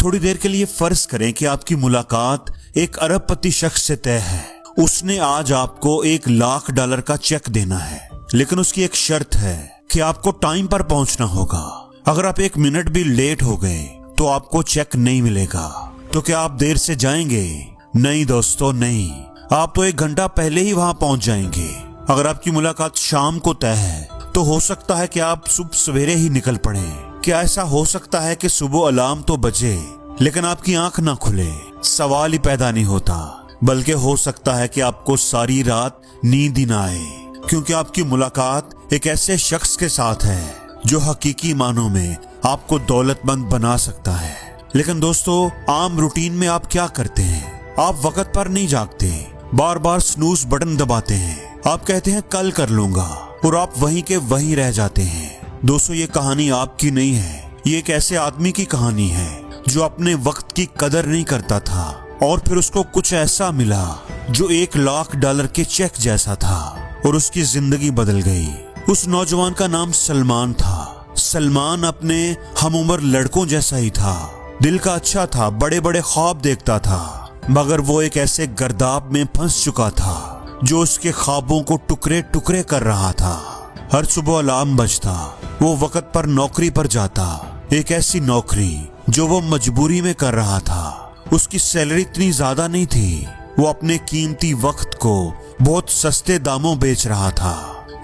تھوڑی دیر کے لیے فرض کریں کہ آپ کی ملاقات ایک ارب پتی شخص سے طے ہے۔ اس نے آج آپ کو $1,00,000 کا چیک دینا ہے، لیکن اس کی ایک شرط ہے کہ آپ کو ٹائم پر پہنچنا ہوگا۔ اگر آپ 1 منٹ بھی لیٹ ہو گئے تو آپ کو چیک نہیں ملے گا۔ تو کیا آپ دیر سے جائیں گے؟ نہیں دوستو، نہیں، آپ تو 1 گھنٹہ پہلے ہی وہاں پہنچ جائیں گے۔ اگر آپ کی ملاقات شام کو طے ہے تو ہو سکتا ہے کہ آپ صبح سویرے ہی نکل پڑیں۔ کیا ایسا ہو سکتا ہے کہ صبح الارم تو بجے لیکن آپ کی آنکھ نہ کھلے؟ سوال ہی پیدا نہیں ہوتا، بلکہ ہو سکتا ہے کہ آپ کو ساری رات نیند ہی نہ آئے، کیونکہ آپ کی ملاقات ایک ایسے شخص کے ساتھ ہے جو حقیقی معنوں میں آپ کو دولت مند بنا سکتا ہے۔ لیکن دوستو، عام روٹین میں آپ کیا کرتے ہیں؟ آپ وقت پر نہیں جاگتے، بار بار سنوز بٹن دباتے ہیں، آپ کہتے ہیں کل کر لوں گا، اور آپ وہیں کے وہیں رہ جاتے ہیں۔ دوستو، یہ کہانی آپ کی نہیں ہے، یہ ایک ایسے آدمی کی کہانی ہے جو اپنے وقت کی قدر نہیں کرتا تھا، اور پھر اس کو کچھ ایسا ملا جو $1,00,000 کے چیک جیسا تھا، اور اس کی زندگی بدل گئی۔ اس نوجوان کا نام سلمان تھا۔ سلمان اپنے ہم عمر لڑکوں جیسا ہی تھا، دل کا اچھا تھا، بڑے بڑے خواب دیکھتا تھا، مگر وہ ایک ایسے گرداب میں پھنس چکا تھا جو اس کے خوابوں کو ٹکڑے ٹکڑے کر رہا تھا۔ ہر صبح الارم بجتا، وہ وقت پر نوکری پر جاتا، ایک ایسی نوکری جو وہ مجبوری میں کر رہا تھا۔ اس کی سیلری اتنی زیادہ نہیں تھی، وہ اپنے قیمتی وقت کو بہت سستے داموں بیچ رہا تھا۔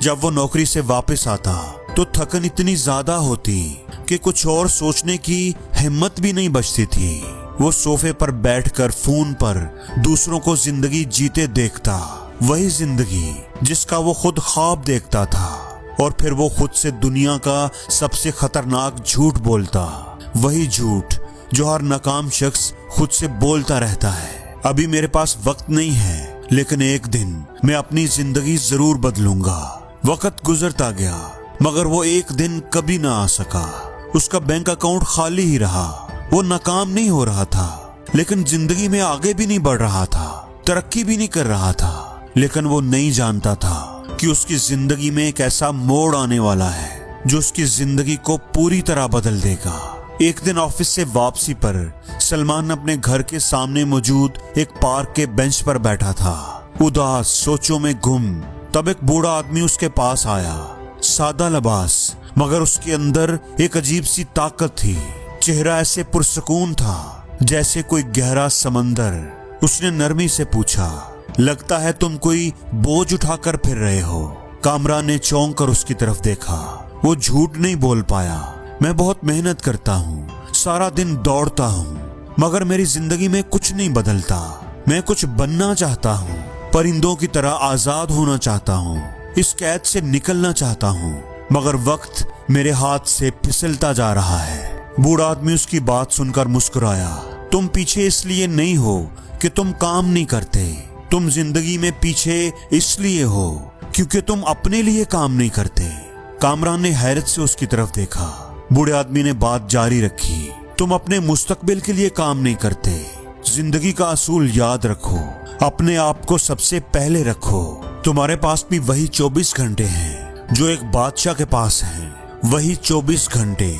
جب وہ نوکری سے واپس آتا تو تھکن اتنی زیادہ ہوتی کہ کچھ اور سوچنے کی ہمت بھی نہیں بچتی تھی۔ وہ صوفے پر بیٹھ کر فون پر دوسروں کو زندگی جیتے دیکھتا، وہی زندگی جس کا وہ خود خواب دیکھتا تھا، اور پھر وہ خود سے دنیا کا سب سے خطرناک جھوٹ بولتا، وہی جھوٹ جو ہر ناکام شخص خود سے بولتا رہتا ہے۔ ابھی میرے پاس وقت نہیں ہے، لیکن ایک دن میں اپنی زندگی ضرور بدلوں گا۔ وقت گزرتا گیا، مگر وہ ایک دن کبھی نہ آ سکا۔ اس کا بینک اکاؤنٹ خالی ہی رہا۔ وہ ناکام نہیں ہو رہا تھا، لیکن زندگی میں آگے بھی نہیں بڑھ رہا تھا، ترقی بھی نہیں کر رہا تھا، لیکن وہ نہیں جانتا تھا کہ اس کی زندگی میں ایک ایسا موڑ آنے والا ہے جو اس کی زندگی کو پوری طرح بدل دے گا۔ ایک دن آفس سے واپسی پر سلمان اپنے گھر کے سامنے موجود ایک پارک کے بینچ پر بیٹھا تھا، اداس، سوچوں میں گم۔ تب ایک بوڑھا آدمی اس کے پاس آیا، سادہ لباس، مگر اس کے اندر ایک عجیب سی طاقت تھی۔ چہرہ ایسے پرسکون تھا جیسے کوئی گہرا سمندر۔ اس نے نرمی سے پوچھا، لگتا ہے تم کوئی بوجھ اٹھا کر پھر رہے ہو؟ کامران نے چونک کر اس کی طرف دیکھا۔ وہ جھوٹ نہیں بول پایا، میں بہت محنت کرتا ہوں، سارا دن دوڑتا ہوں، مگر میری زندگی میں کچھ نہیں بدلتا۔ میں کچھ بننا چاہتا ہوں، پرندوں کی طرح آزاد ہونا چاہتا ہوں، اس قید سے نکلنا چاہتا ہوں، مگر وقت میرے ہاتھ سے پھسلتا جا رہا ہے۔ بوڑھا آدمی اس کی بات سن کر مسکرایا۔ تم پیچھے اس لیے نہیں ہو کہ تم کام نہیں کرتے، تم زندگی میں پیچھے اس لیے ہو کیونکہ تم اپنے لیے کام نہیں کرتے۔ کامران نے حیرت سے اس کی طرف دیکھا۔ بوڑھے آدمی نے بات جاری رکھی، تم اپنے مستقبل کے لیے کام نہیں کرتے۔ زندگی کا اصول یاد رکھو، اپنے آپ کو سب سے پہلے رکھو۔ تمہارے پاس بھی وہی 24 گھنٹے ہیں جو ایک بادشاہ کے پاس ہیں، وہی 24 گھنٹے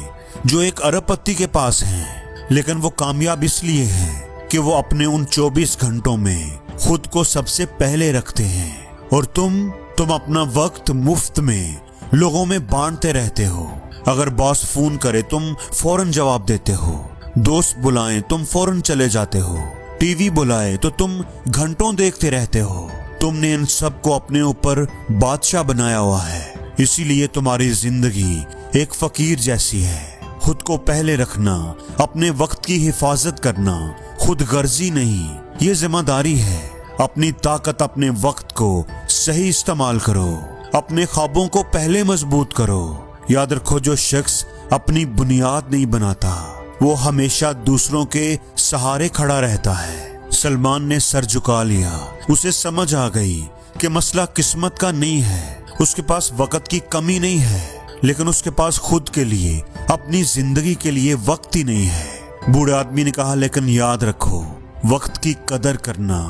جو ایک ارب پتی کے پاس ہیں، لیکن وہ کامیاب اس لیے ہیں کہ وہ اپنے ان 24 گھنٹوں میں خود کو سب سے پہلے رکھتے ہیں، اور تم اپنا وقت مفت میں لوگوں میں بانٹتے رہتے ہو۔ اگر باس فون کرے تم فوراً جواب دیتے ہو، دوست بلائیں تم فوراً چلے جاتے ہو، ٹی وی بلائے تو تم گھنٹوں دیکھتے رہتے ہو۔ تم نے ان سب کو اپنے اوپر بادشاہ بنایا ہوا ہے، اسی لیے تمہاری زندگی ایک فقیر جیسی ہے۔ خود کو پہلے رکھنا، اپنے وقت کی حفاظت کرنا خود غرضی نہیں، یہ ذمہ داری ہے۔ اپنی طاقت، اپنے وقت کو صحیح استعمال کرو، اپنے خوابوں کو پہلے مضبوط کرو۔ یاد رکھو، جو شخص اپنی بنیاد نہیں بناتا وہ ہمیشہ دوسروں کے سہارے کھڑا رہتا ہے۔ سلمان نے سر جھکا لیا۔ اسے سمجھ آ گئی کہ مسئلہ قسمت کا نہیں ہے، اس کے پاس وقت کی کمی نہیں ہے، لیکن اس کے پاس خود کے لیے، اپنی زندگی کے لیے وقت ہی نہیں ہے۔ بوڑھے آدمی نے کہا، لیکن یاد رکھو، وقت کی قدر کرنا،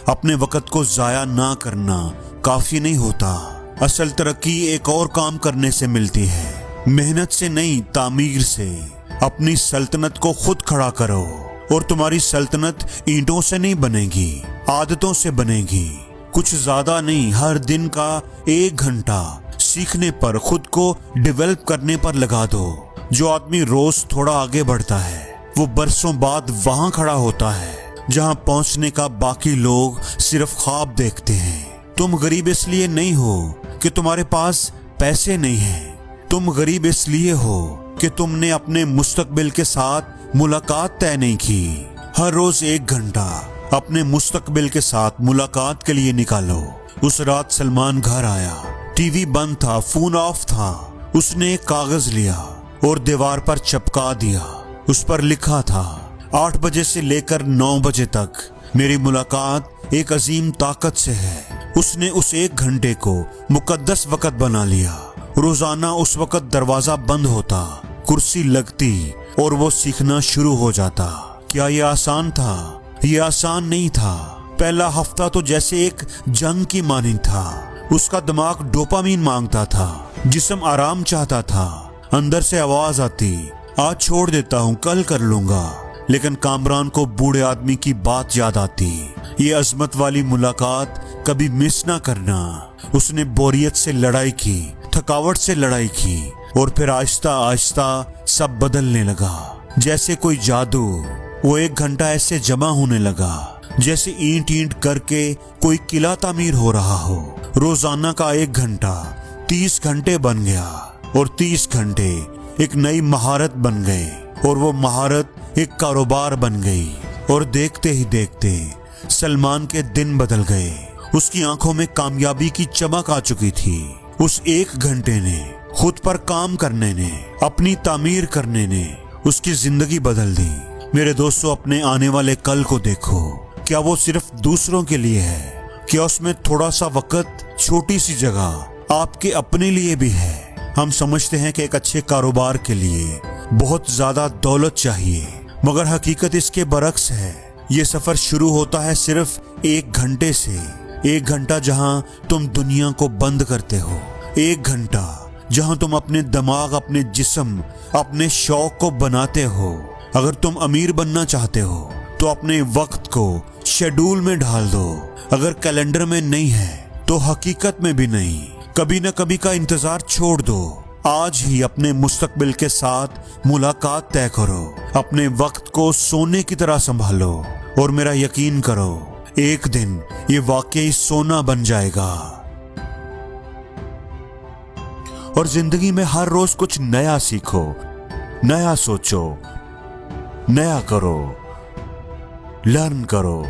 اپنے وقت کو ضائع نہ کرنا کافی نہیں ہوتا۔ اصل ترقی ایک اور کام کرنے سے ملتی ہے، محنت سے نہیں، تعمیر سے۔ اپنی سلطنت کو خود کھڑا کرو۔ اور تمہاری سلطنت اینٹوں سے نہیں بنے گی، عادتوں سے بنے گی۔ کچھ زیادہ نہیں، ہر دن کا 1 گھنٹہ سیکھنے پر، خود کو ڈیولپ کرنے پر لگا دو۔ جو آدمی روز تھوڑا آگے بڑھتا ہے وہ برسوں بعد وہاں کھڑا ہوتا ہے جہاں پہنچنے کا باقی لوگ صرف خواب دیکھتے ہیں۔ تم غریب اس لیے نہیں ہو کہ تمہارے پاس پیسے نہیں ہیں، تم غریب اس لیے ہو کہ تم نے اپنے مستقبل کے ساتھ ملاقات طے نہیں کی۔ ہر روز 1 گھنٹہ اپنے مستقبل کے ساتھ ملاقات کے لیے نکالو۔ اس رات سلمان گھر آیا، ٹی وی بند تھا، فون آف تھا۔ اس نے ایک کاغذ لیا اور دیوار پر چپکا دیا۔ اس پر لکھا تھا 8 بجے سے لے کر 9 بجے تک میری ملاقات ایک عظیم طاقت سے ہے۔ اس نے اس 1 گھنٹے کو مقدس وقت بنا لیا۔ روزانہ اس وقت دروازہ بند ہوتا، کرسی لگتی اور وہ سیکھنا شروع ہو جاتا۔ کیا یہ آسان تھا؟ یہ آسان نہیں تھا۔ پہلا ہفتہ تو جیسے ایک جنگ کی مانند تھا۔ اس کا دماغ ڈوپامین مانگتا تھا، جسم آرام چاہتا تھا۔ اندر سے آواز آتی، آج چھوڑ دیتا ہوں، کل کر لوں گا۔ لیکن کامران کو بوڑھے آدمی کی بات یاد آتی، یہ عظمت والی ملاقات کبھی مس نہ کرنا۔ اس نے بوریت سے لڑائی کی، تھکاوٹ سے لڑائی کی، اور پھر آہستہ آہستہ سب بدلنے لگا۔ جیسے کوئی جادو، وہ 1 گھنٹہ ایسے جمع ہونے لگا جیسے اینٹ اینٹ کر کے کوئی قلعہ تعمیر ہو رہا ہو۔ روزانہ کا 1 گھنٹہ 30 گھنٹے بن گیا، اور 30 گھنٹے ایک نئی مہارت بن گئے، اور وہ مہارت ایک کاروبار بن گئی۔ اور دیکھتے ہی دیکھتے سلمان کے دن بدل گئے۔ اس کی آنکھوں میں کامیابی کی چمک آ چکی تھی۔ اس 1 گھنٹے نے، خود پر کام کرنے نے، اپنی تعمیر کرنے نے اس کی زندگی بدل دی۔ میرے دوستو، اپنے آنے والے کل کو دیکھو۔ کیا وہ صرف دوسروں کے لیے ہے؟ کیا اس میں تھوڑا سا وقت، چھوٹی سی جگہ آپ کے اپنے لیے بھی ہے؟ ہم سمجھتے ہیں کہ ایک اچھے کاروبار کے لیے بہت زیادہ دولت چاہیے، مگر حقیقت اس کے برعکس ہے۔ یہ سفر شروع ہوتا ہے صرف 1 گھنٹے سے۔ 1 گھنٹہ جہاں تم دنیا کو بند کرتے ہو۔ 1 گھنٹہ جہاں تم اپنے دماغ، اپنے جسم، اپنے شوق کو بناتے ہو۔ اگر تم امیر بننا چاہتے ہو تو اپنے وقت کو شیڈول میں ڈال دو۔ اگر کیلنڈر میں نہیں ہے تو حقیقت میں بھی نہیں۔ کبھی نہ کبھی کا انتظار چھوڑ دو۔ آج ہی اپنے مستقبل کے ساتھ ملاقات طے کرو۔ اپنے وقت کو سونے کی طرح سنبھالو، اور میرا یقین کرو، ایک دن یہ واقعی سونا بن جائے گا۔ اور زندگی میں ہر روز کچھ نیا سیکھو، نیا سوچو، نیا کرو، لرن کرو۔